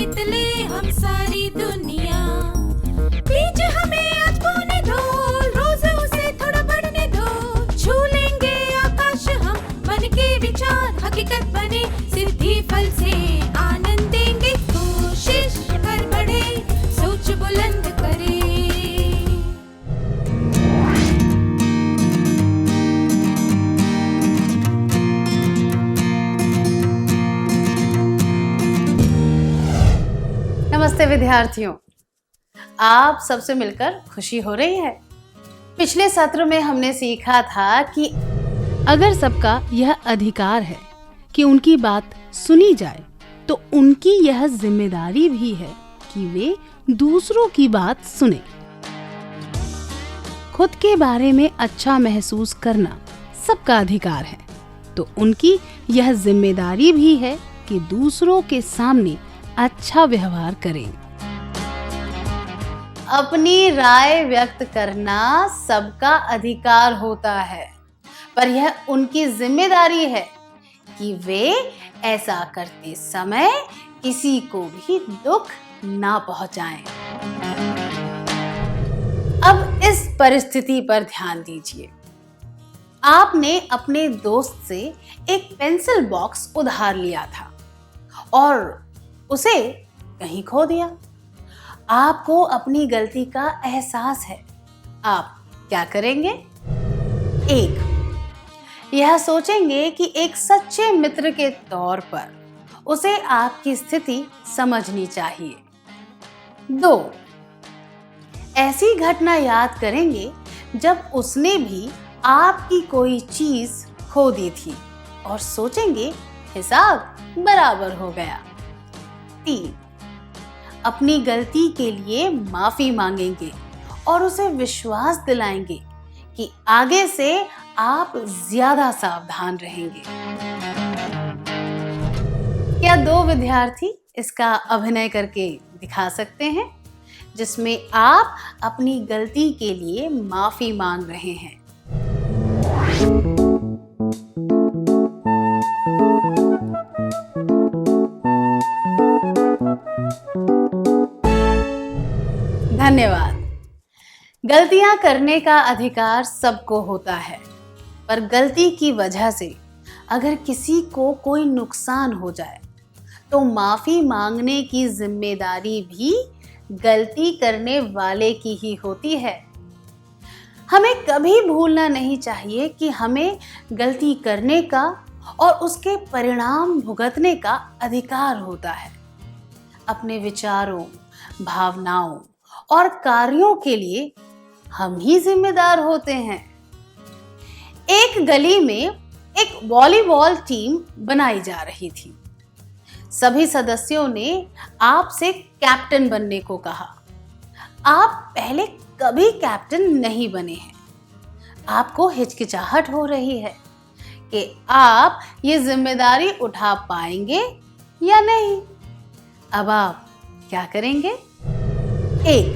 जीत ले हम सारी दुनिया। बीच हमें आज बोने दो, रोज उसे थोड़ा बढ़ने दो। छू लेंगे आकाश हम, मन के विचार हकीकत बने। सिद्धि फल से आनंद देंगे, कोशिश कर बढ़े, सोच बुलंद करे। नमस्ते विद्यार्थियों, आप सबसे मिलकर खुशी हो रही है। पिछले सत्र में हमने सीखा था कि अगर सबका यह अधिकार है कि उनकी बात सुनी जाए, तो उनकी यह जिम्मेदारी भी है कि वे दूसरों की बात सुने। खुद के बारे में अच्छा महसूस करना सबका अधिकार है, तो उनकी यह जिम्मेदारी भी है कि दूसरों के सामने अच्छा व्यवहार करें। अपनी राय व्यक्त करना सबका अधिकार होता है, पर यह उनकी जिम्मेदारी है कि वे ऐसा करते समय किसी को भी दुख ना पहुंचाएं। अब इस परिस्थिति पर ध्यान दीजिए। आपने अपने दोस्त से एक पेंसिल बॉक्स उधार लिया था और उसे कहीं खो दिया। आपको अपनी गलती का एहसास है। आप क्या करेंगे? एक, यह सोचेंगे कि एक सच्चे मित्र के तौर पर उसे आपकी स्थिति समझनी चाहिए। दो, ऐसी घटना याद करेंगे जब उसने भी आपकी कोई चीज खो दी थी और सोचेंगे हिसाब बराबर हो गया। 3, अपनी गलती के लिए माफी मांगेंगे और उसे विश्वास दिलाएंगे कि आगे से आप ज्यादा सावधान रहेंगे। क्या दो विद्यार्थी इसका अभिनय करके दिखा सकते हैं, जिसमें आप अपनी गलती के लिए माफी मांग रहे हैं? धन्यवाद। गलतियां करने का अधिकार सबको होता है, पर गलती की वजह से अगर किसी को कोई नुकसान हो जाए तो माफी मांगने की जिम्मेदारी भी गलती करने वाले की ही होती है। हमें कभी भूलना नहीं चाहिए कि हमें गलती करने का और उसके परिणाम भुगतने का अधिकार होता है। अपने विचारों, भावनाओं और कार्यों के लिए हम ही जिम्मेदार होते हैं। एक गली में एक वॉलीबॉल टीम बनाई जा रही थी। सभी सदस्यों ने आपसे कैप्टन बनने को कहा। आप पहले कभी कैप्टन नहीं बने हैं। आपको हिचकिचाहट हो रही है कि आप ये जिम्मेदारी उठा पाएंगे या नहीं। अब आप क्या करेंगे? एक,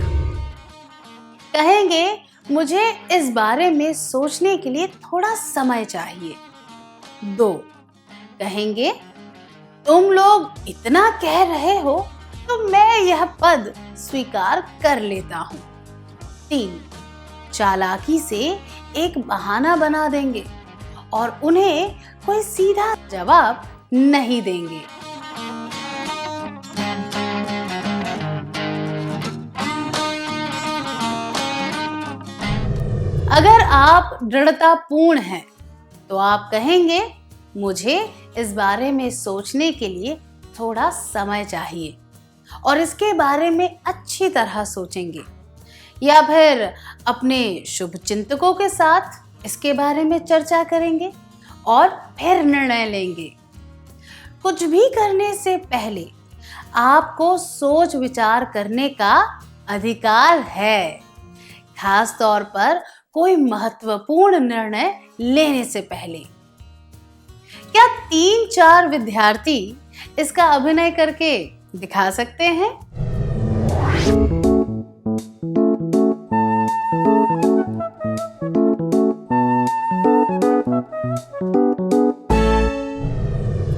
कहेंगे मुझे इस बारे में सोचने के लिए थोड़ा समय चाहिए। 2, कहेंगे तुम लोग इतना कह रहे हो तो मैं यह पद स्वीकार कर लेता हूं। 3, चालाकी से एक बहाना बना देंगे और उन्हें कोई सीधा जवाब नहीं देंगे। अगर आप दृढ़तापूर्ण हैं तो आप कहेंगे मुझे इस बारे में सोचने के लिए थोड़ा समय चाहिए और इसके बारे में अच्छी तरह सोचेंगे, या फिर अपने शुभचिंतकों के साथ इसके बारे में चर्चा करेंगे और फिर निर्णय लेंगे। कुछ भी करने से पहले आपको सोच विचार करने का अधिकार है, खास तौर पर कोई महत्वपूर्ण निर्णय लेने से पहले। क्या 3-4 विद्यार्थी इसका अभिनय करके दिखा सकते हैं?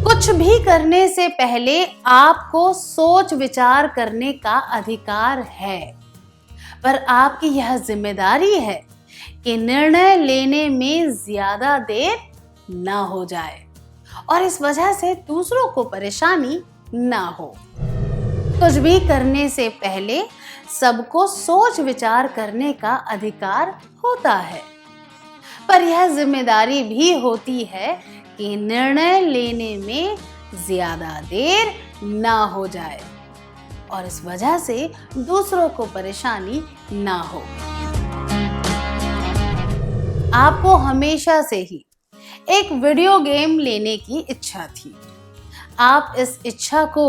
कुछ भी करने से पहले आपको सोच विचार करने का अधिकार है, पर आपकी यह जिम्मेदारी है कि निर्णय लेने में ज्यादा देर ना हो जाए और इस वजह से दूसरों को परेशानी ना हो। कुछ भी करने से पहले सबको सोच विचार करने का अधिकार होता है, पर यह जिम्मेदारी भी होती है कि निर्णय लेने में ज्यादा देर ना हो जाए और इस वजह से दूसरों को परेशानी ना हो। आपको हमेशा से ही एक वीडियो गेम लेने की इच्छा थी। आप इस इच्छा को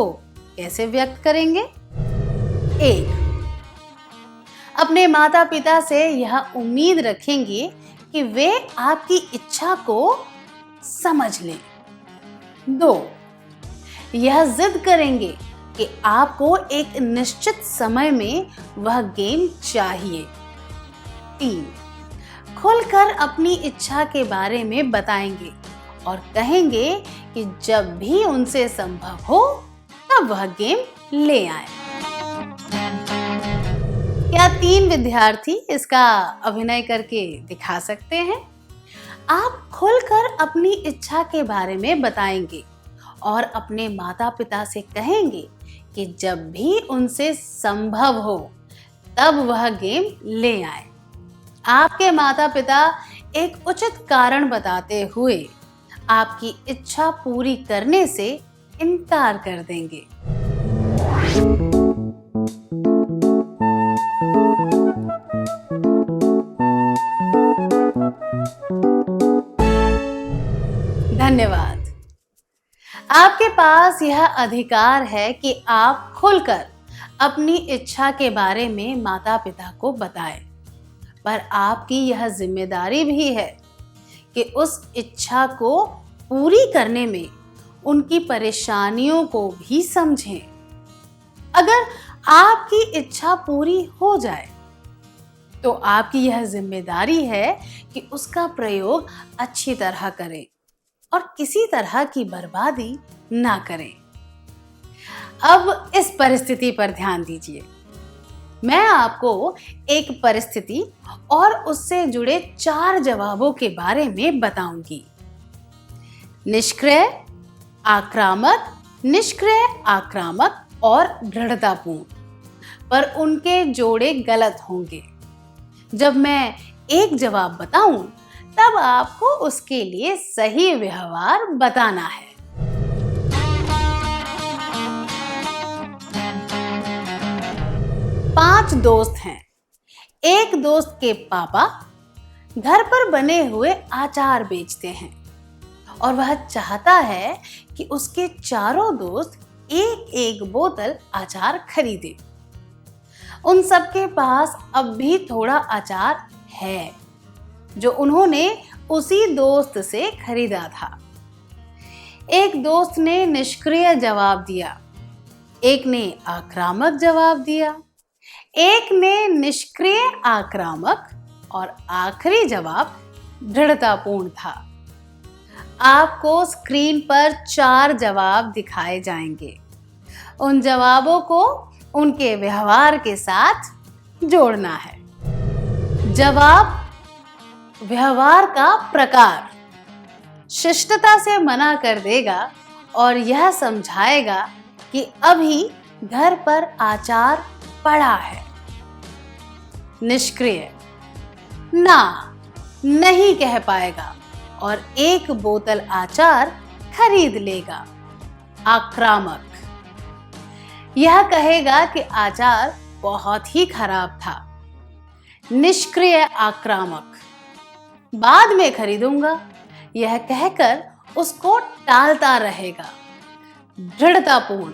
कैसे व्यक्त करेंगे? 1. अपने माता पिता से यह उम्मीद रखेंगे कि वे आपकी इच्छा को समझ लें। 2. यह जिद करेंगे कि आपको एक निश्चित समय में वह गेम चाहिए। 3. खुलकर अपनी इच्छा के बारे में बताएंगे और कहेंगे कि जब भी उनसे संभव हो तब वह गेम ले आए। क्या 3 विद्यार्थी इसका अभिनय करके दिखा सकते हैं? आप खुलकर अपनी इच्छा के बारे में बताएंगे और अपने माता पिता से कहेंगे कि जब भी उनसे संभव हो तब वह गेम ले आए। आपके माता पिता एक उचित कारण बताते हुए आपकी इच्छा पूरी करने से इनकार कर देंगे। धन्यवाद। आपके पास यह अधिकार है कि आप खुलकर अपनी इच्छा के बारे में माता पिता को बताएं, पर आपकी यह जिम्मेदारी भी है कि उस इच्छा को पूरी करने में उनकी परेशानियों को भी समझें। अगर आपकी इच्छा पूरी हो जाए तो आपकी यह जिम्मेदारी है कि उसका प्रयोग अच्छी तरह करें और किसी तरह की बर्बादी ना करें। अब इस परिस्थिति पर ध्यान दीजिए। मैं आपको एक परिस्थिति और उससे जुड़े 4 जवाबों के बारे में बताऊंगी। निष्क्रिय, आक्रामक, निष्क्रिय, आक्रामक और दृढ़तापूर्ण, पर उनके जोड़े गलत होंगे। जब मैं एक जवाब बताऊं तब आपको उसके लिए सही व्यवहार बताना है। पांच दोस्त हैं। एक दोस्त के पापा घर पर बने हुए अचार बेचते हैं और वह चाहता है कि उसके चारों दोस्त एक एक बोतल अचार खरीदे। उन सबके पास अब भी थोड़ा अचार है जो उन्होंने उसी दोस्त से खरीदा था। एक दोस्त ने निष्क्रिय जवाब दिया, एक ने आक्रामक जवाब दिया, एक ने निष्क्रिय आक्रामक और आखिरी जवाब दृढ़तापूर्ण था। आपको स्क्रीन पर 4 जवाब दिखाए जाएंगे। उन जवाबों को उनके व्यवहार के साथ जोड़ना है। जवाब: व्यवहार का प्रकार शिष्टता से मना कर देगा और यह समझाएगा कि अभी घर पर अचार पड़ा है। निष्क्रिय ना नहीं कह पाएगा और एक बोतल अचार खरीद लेगा। आक्रामक यह कहेगा कि अचार बहुत ही खराब था। निष्क्रिय आक्रामक बाद में खरीदूंगा यह कहकर उसको टालता रहेगा। दृढ़तापूर्ण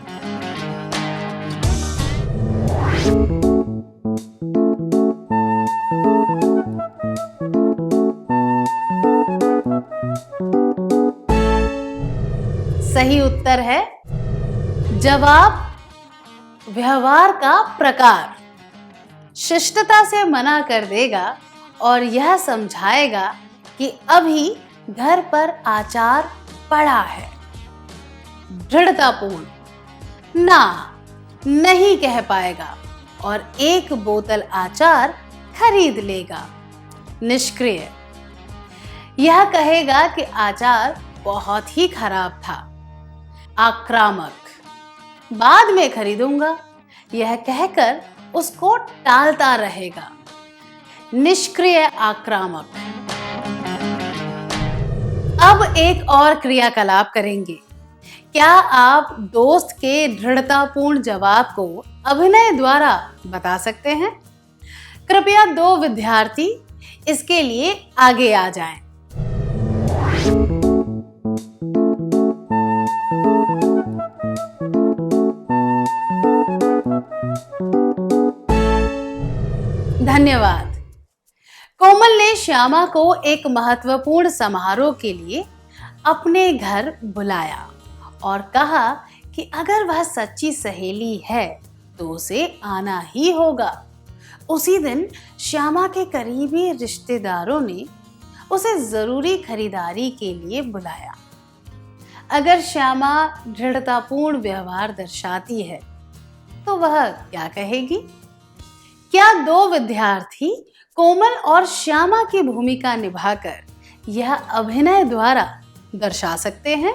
सही उत्तर है जवाब: व्यवहार का प्रकार शिष्टता से मना कर देगा और यह समझाएगा कि अभी घर पर अचार पड़ा है। दृढ़तापूर्ण ना नहीं कह पाएगा और एक बोतल आचार खरीद लेगा। निष्क्रिय यह कहेगा कि आचार बहुत ही खराब था। आक्रामक बाद में खरीदूंगा यह कहकर उसको टालता रहेगा। निष्क्रिय आक्रामक। अब एक और क्रियाकलाप करेंगे। क्या आप दोस्त के दृढ़तापूर्ण जवाब को अभिनय द्वारा बता सकते हैं? कृपया 2 विद्यार्थी इसके लिए आगे आ जाएं। धन्यवाद। कोमल ने श्यामा को एक महत्वपूर्ण समारोह के लिए अपने घर बुलाया और कहा कि अगर वह सच्ची सहेली है तो उसे आना ही होगा। उसी दिन श्यामा के करीबी रिश्तेदारों ने उसे जरूरी खरीदारी के लिए बुलाया। अगर श्यामा दृढ़तापूर्ण व्यवहार दर्शाती है तो वह क्या कहेगी? क्या 2 विद्यार्थी कोमल और श्यामा की भूमिका निभाकर यह अभिनय द्वारा दर्शा सकते हैं?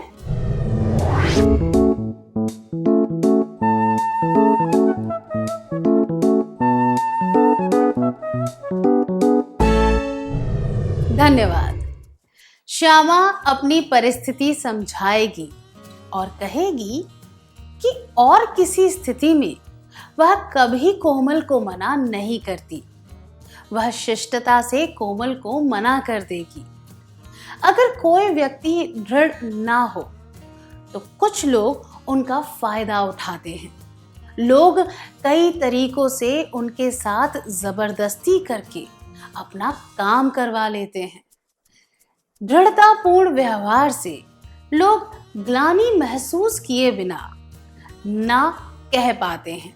धन्यवाद। श्यामा अपनी परिस्थिति समझाएगी और कहेगी कि और किसी स्थिति में वह कभी कोमल को मना नहीं करती। वह शिष्टता से कोमल को मना कर देगी। अगर कोई व्यक्ति दृढ़ ना हो तो कुछ लोग उनका फायदा उठाते हैं। लोग कई तरीकों से उनके साथ जबरदस्ती करके अपना काम करवा लेते हैं। दृढ़तापूर्ण व्यवहार से लोग ग्लानि महसूस किए बिना ना कह पाते हैं।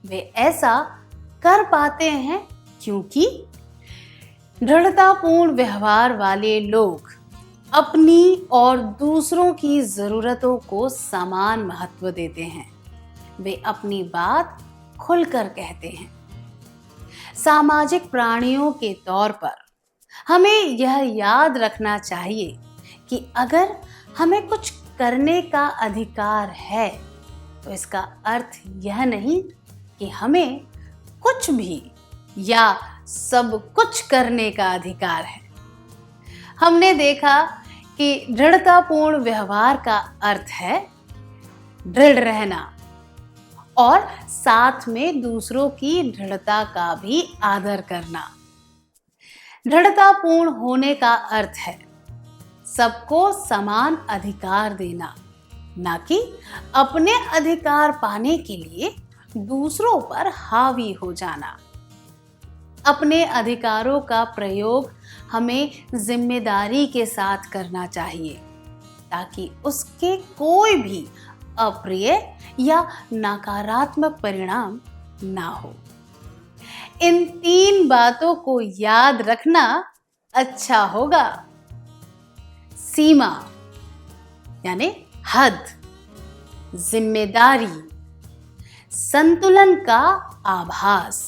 वे ऐसा कर पाते हैं क्योंकि दृढ़तापूर्ण व्यवहार वाले लोग अपनी और दूसरों की जरूरतों को समान महत्व देते हैं। वे अपनी बात खुलकर कहते हैं। सामाजिक प्राणियों के तौर पर हमें यह याद रखना चाहिए कि अगर हमें कुछ करने का अधिकार है तो इसका अर्थ यह नहीं कि हमें कुछ भी या सब कुछ करने का अधिकार है। हमने देखा कि दृढ़तापूर्ण व्यवहार का अर्थ है दृढ़ रहना और साथ में दूसरों की दृढ़ता का भी आदर करना। दृढ़तापूर्ण होने का अर्थ है सबको समान अधिकार देना, ना कि अपने अधिकार पाने के लिए दूसरों पर हावी हो जाना। अपने अधिकारों का प्रयोग हमें जिम्मेदारी के साथ करना चाहिए ताकि उसके कोई भी अप्रिय या नकारात्मक परिणाम ना हो। इन 3 बातों को याद रखना अच्छा होगा। सीमा यानी हद, जिम्मेदारी, संतुलन का आभास।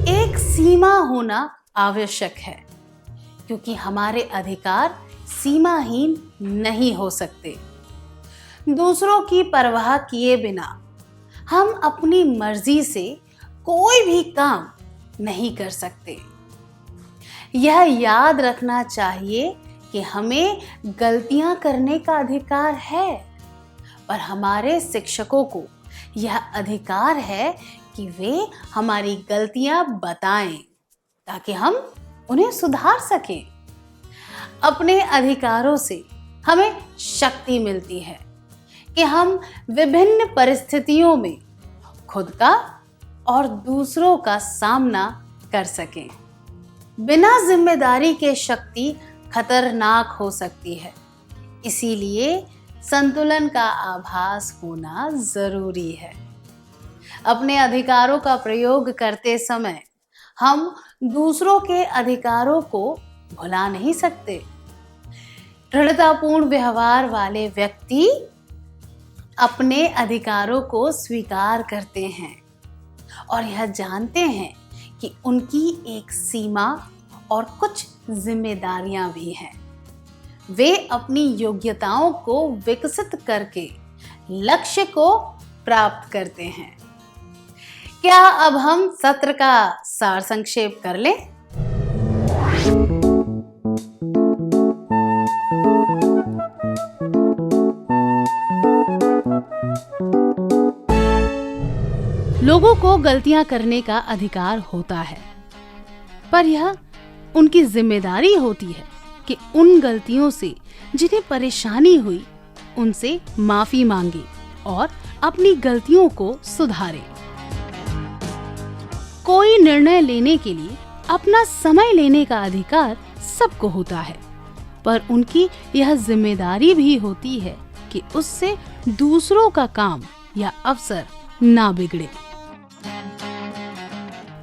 एक सीमा होना आवश्यक है क्योंकि हमारे अधिकार सीमाहीन नहीं हो सकते। दूसरों की परवाह किए बिना हम अपनी मर्जी से कोई भी काम नहीं कर सकते। यह याद रखना चाहिए कि हमें गलतियां करने का अधिकार है, पर हमारे शिक्षकों को यह अधिकार है कि वे हमारी गलतियां बताएं ताकि हम उन्हें सुधार सकें। अपने अधिकारों से हमें शक्ति मिलती है कि हम विभिन्न परिस्थितियों में खुद का और दूसरों का सामना कर सकें। बिना जिम्मेदारी के शक्ति खतरनाक हो सकती है, इसीलिए संतुलन का आभास होना जरूरी है। अपने अधिकारों का प्रयोग करते समय हम दूसरों के अधिकारों को भुला नहीं सकते। दृढ़तापूर्ण व्यवहार वाले व्यक्ति अपने अधिकारों को स्वीकार करते हैं और यह जानते हैं कि उनकी एक सीमा और कुछ जिम्मेदारियां भी हैं। वे अपनी योग्यताओं को विकसित करके लक्ष्य को प्राप्त करते हैं। क्या अब हम सत्र का सार संक्षेप कर लें? लोगों को गलतियां करने का अधिकार होता है, पर यह उनकी जिम्मेदारी होती है कि उन गलतियों से जिन्हें परेशानी हुई उनसे माफी मांगे और अपनी गलतियों को सुधारे। कोई निर्णय लेने के लिए अपना समय लेने का अधिकार सबको होता है, पर उनकी यह जिम्मेदारी भी होती है कि उससे दूसरों का काम या अवसर ना बिगड़े।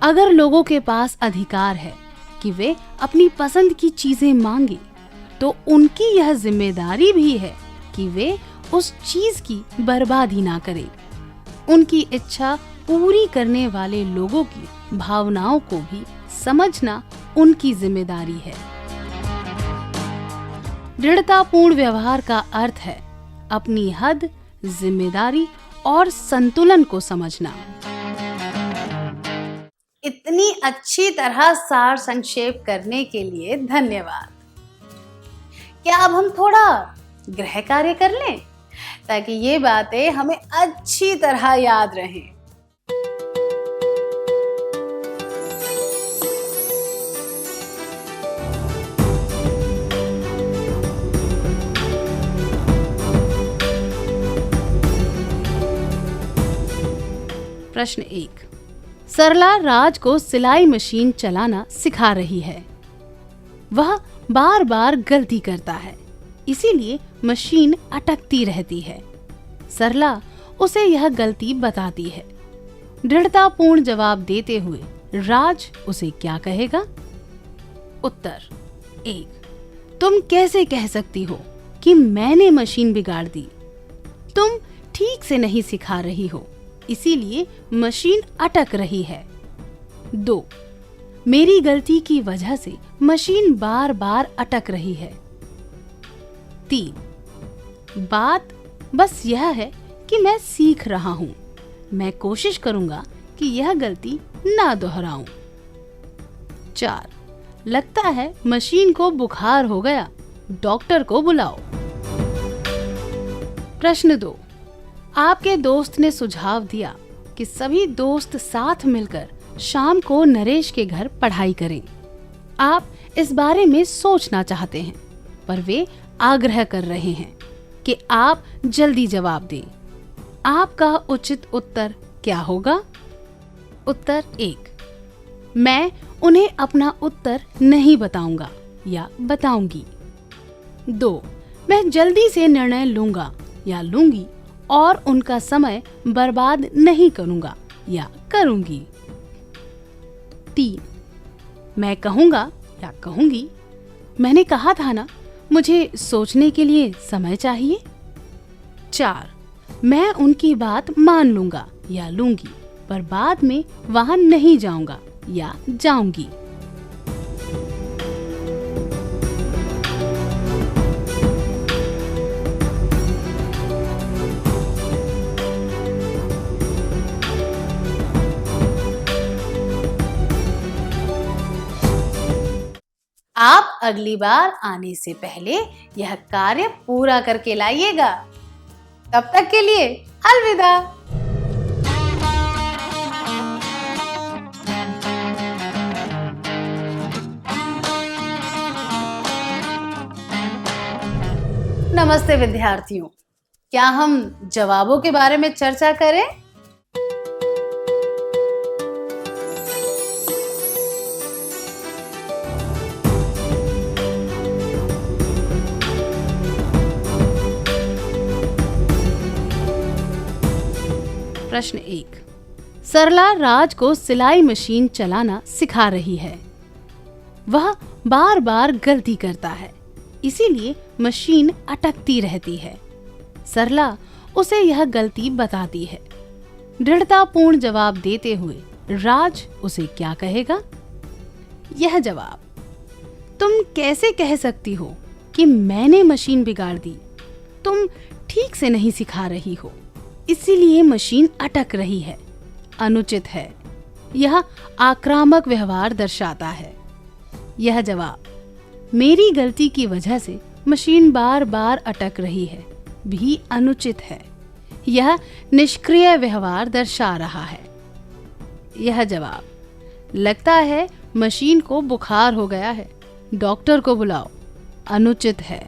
अगर लोगों के पास अधिकार है कि वे अपनी पसंद की चीजें मांगे, तो उनकी यह जिम्मेदारी भी है कि वे उस चीज की बर्बादी ना करें। उनकी इच्छा पूरी करने वाले लोगों की भावनाओं को भी समझना उनकी जिम्मेदारी है। दृढ़तापूर्ण व्यवहार का अर्थ है अपनी हद, जिम्मेदारी और संतुलन को समझना। इतनी अच्छी तरह सार संक्षेप करने के लिए धन्यवाद। क्या अब हम थोड़ा गृह कार्य कर लें ताकि ये बातें हमें अच्छी तरह याद रहें? प्रश्न 1। सरला राज को सिलाई मशीन चलाना सिखा रही है। वह बार बार गलती करता है, इसीलिए मशीन अटकती रहती है। सरला उसे यह गलती बताती है। दृढ़तापूर्ण जवाब देते हुए राज उसे क्या कहेगा? उत्तर 1। तुम कैसे कह सकती हो कि मैंने मशीन बिगाड़ दी? तुम ठीक से नहीं सिखा रही हो, इसीलिए मशीन अटक रही है। 2। मेरी गलती की वजह से मशीन बार बार अटक रही है। 3। बात बस यह है कि मैं सीख रहा हूं। मैं कोशिश करूंगा कि यह गलती ना दोहराऊं। 4। लगता है मशीन को बुखार हो गया, डॉक्टर को बुलाओ। प्रश्न 2। आपके दोस्त ने सुझाव दिया कि सभी दोस्त साथ मिलकर शाम को नरेश के घर पढ़ाई करें। आप इस बारे में सोचना चाहते हैं, पर वे आग्रह कर रहे हैं कि आप जल्दी जवाब दें। आपका उचित उत्तर क्या होगा? उत्तर 1। मैं उन्हें अपना उत्तर नहीं बताऊंगा या बताऊंगी। 2। मैं जल्दी से निर्णय लूंगा या लूंगी और उनका समय बर्बाद नहीं करूंगा या करूंगी। 3। मैं कहूंगा या कहूंगी, मैंने कहा था ना, मुझे सोचने के लिए समय चाहिए। 4। मैं उनकी बात मान लूंगा या लूंगी, पर बाद में वहां नहीं जाऊंगा या जाऊंगी। आप अगली बार आने से पहले यह कार्य पूरा करके लाइएगा। तब तक के लिए अलविदा। नमस्ते विद्यार्थियों, क्या हम जवाबों के बारे में चर्चा करें? प्रश्न 1। सरला राज को सिलाई मशीन चलाना सिखा रही है। वह बार बार गलती करता है, इसीलिए मशीन अटकती रहती है। सरला उसे यह गलती बताती है। दृढ़तापूर्ण जवाब देते हुए राज उसे क्या कहेगा? यह जवाब, तुम कैसे कह सकती हो कि मैंने मशीन बिगाड़ दी? तुम ठीक से नहीं सिखा रही हो, इसीलिए मशीन अटक रही है। अनुचित है। यह आक्रामक व्यवहार दर्शाता है। यह जवाब, मेरी गलती की वजह से मशीन बार बार अटक रही है, भी अनुचित है। यह निष्क्रिय व्यवहार दर्शा रहा है। यह जवाब, लगता है मशीन को बुखार हो गया है, डॉक्टर को बुलाओ। अनुचित है।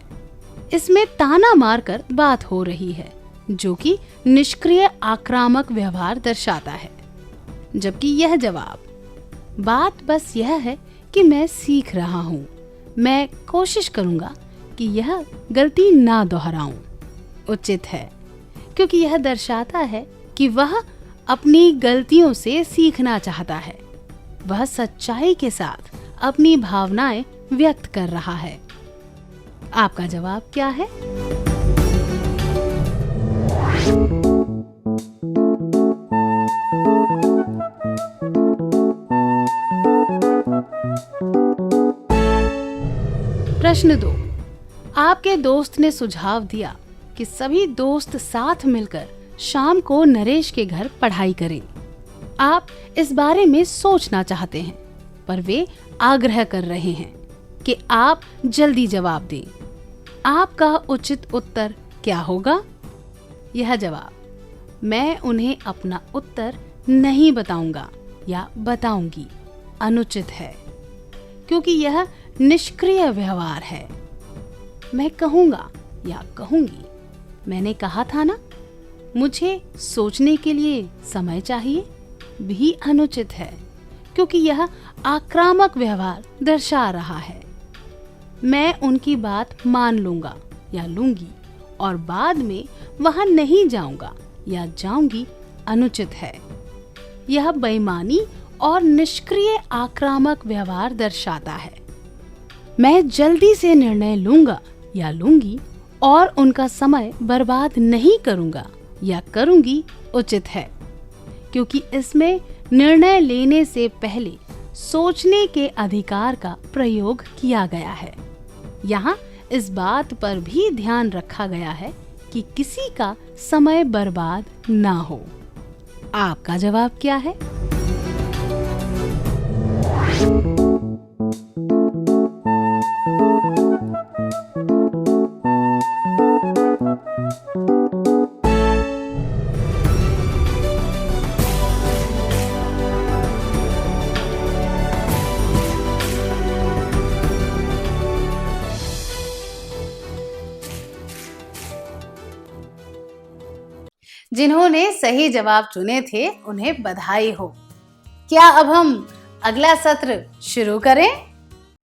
इसमें ताना मारकर बात हो रही है, जो कि निष्क्रिय आक्रामक व्यवहार दर्शाता है। जबकि यह जवाब, बात बस यह है कि मैं सीख रहा हूँ, मैं कोशिश करूंगा कि यह गलती ना दोहराऊं। उचित है, क्योंकि यह दर्शाता है कि वह अपनी गलतियों से सीखना चाहता है। वह सच्चाई के साथ अपनी भावनाएं व्यक्त कर रहा है। आपका जवाब क्या है? प्रश्न 2। आपके दोस्त ने सुझाव दिया कि सभी दोस्त साथ मिलकर शाम को नरेश के घर पढ़ाई करें। आप इस बारे में सोचना चाहते हैं, पर वे आग्रह कर रहे हैं कि आप जल्दी जवाब दें। आपका उचित उत्तर क्या होगा? यह जवाब, मैं उन्हें अपना उत्तर नहीं बताऊंगा या बताऊंगी। अनुचित है, क्योंकि यह निष्क्रिय व्यवहार है। मैं कहूंगा या कहूंगी, मैंने कहा था ना, मुझे सोचने के लिए समय चाहिए, भी अनुचित है, क्योंकि यह आक्रामक व्यवहार दर्शा रहा है। मैं उनकी बात मान लूंगा या लूंगी और बाद में वहां नहीं जाऊंगा या जाऊंगी। अनुचित है। यह बेईमानी और निष्क्रिय आक्रामक व्यवहार दर्शाता है। मैं जल्दी से निर्णय लूंगा या लूंगी और उनका समय बर्बाद नहीं करूंगा या करूंगी। उचित है, क्योंकि इसमें निर्णय लेने से पहले सोचने के अधिकार का प्रयोग किया गया है। यहाँ इस बात पर भी ध्यान रखा गया है कि किसी का समय बर्बाद ना हो। आपका जवाब क्या है? जिन्होंने सही जवाब चुने थे उन्हें बधाई हो। क्या अब हम अगला सत्र शुरू करें?